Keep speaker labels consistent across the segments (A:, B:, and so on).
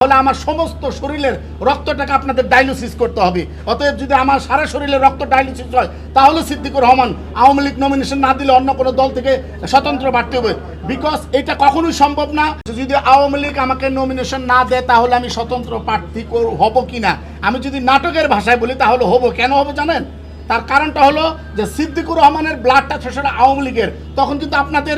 A: তাহলে আমার সমস্ত শরীরের রক্তটাকে আপনাদের ডায়ালিসিস করতে হবে। অতএব যদি আমার সারা শরীরের রক্ত ডায়ালিসিস হয় তাহলে সিদ্দিকুর রহমান আওয়ামী লীগ নমিনেশন না দিলে অন্য কোনো দল থেকে স্বতন্ত্র বাড়তে হবে। বিকজ এটা কখনোই সম্ভব না। যদি আওয়ামী লীগ আমাকে নমিনেশন না দেয় তাহলে আমি স্বতন্ত্র প্রার্থী হব কিনা, আমি যদি নাটকের ভাষায় বলি তাহলে হব। কেন হবো জানেন? তার কারণটা হলো যে সিদ্দিকুর রহমানের ব্লাডটা সেটা আওয়ামী লীগের, তখন কিন্তু আপনাদের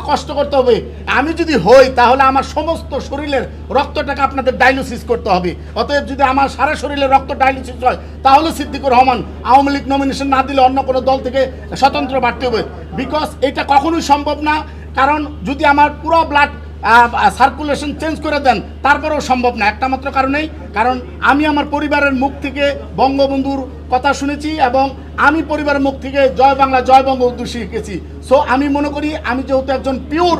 A: কষ্ট করতে হবে। আমি যদি হই তাহলে আমার সমস্ত শরীরের রক্তটাকে আপনাদের ডায়ালিসিস করতে হবে। অতএব যদি আমার সারা শরীরের রক্ত ডায়ালিসিস হয় তাহলে সিদ্দিকুর রহমান আওয়ামী লীগ নমিনেশন না দিলে অন্য কোনো দল থেকে স্বতন্ত্র বাড়তে হবে। বিকজ এটা কখনোই সম্ভব না। কারণ যদি আমার পুরো ব্লাড সার্কুলেশন চেঞ্জ করে দেন তারপরেও সম্ভব না, একটা মাত্র কারণেই, কারণ আমি আমার পরিবারের মুখ থেকে বঙ্গবন্ধুর কথা শুনেছি এবং আমি পরিবারের মুখ থেকে জয় বাংলা জয় বঙ্গবন্ধু শিখেছি। সো আমি মনে করি আমি যেহেতু একজন পিওর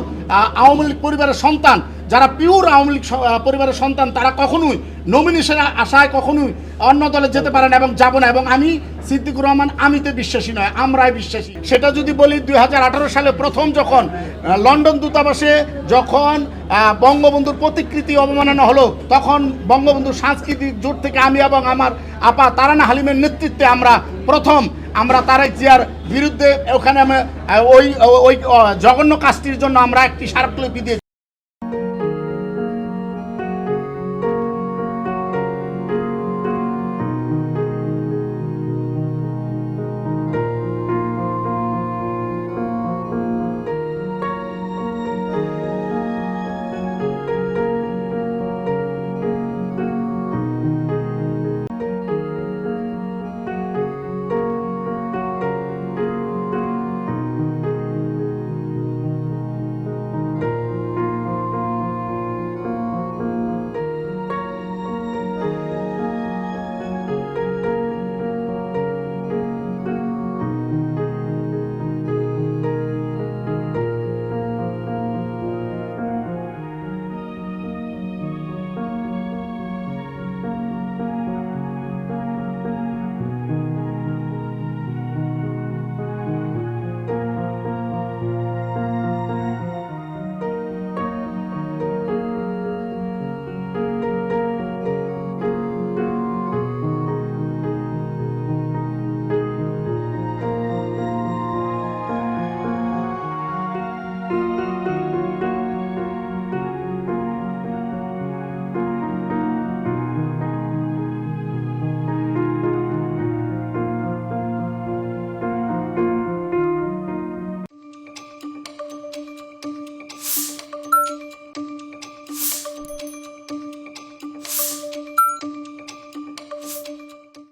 A: আওয়ামী লীগ পরিবারের সন্তান, যারা পিওর আওয়ামী লীগ পরিবারের সন্তান তারা কখনোই নমিনেশন আশায় কখনোই অন্য দলে যেতে পারে না এবং যাব না। এবং আমি সিদ্দিকুর রহমান আমিতে বিশ্বাসী নয়, আমরাই বিশ্বাসী। সেটা যদি বলি 2018 সালে প্রথম যখন লন্ডন দূতাবাসে যখন বঙ্গবন্ধুর প্রতিকৃতি অবমাননা হলো, তখন বঙ্গবন্ধুর সাংস্কৃতিক জোট থেকে আমি এবং আমার আপা তারানা হালিমের নেতৃত্বে আমরা তারেক জিয়ার বিরুদ্ধে ওখানে ওই জঘন্য কাজটির জন্য আমরা একটি স্মারকলিপি দিয়েছি।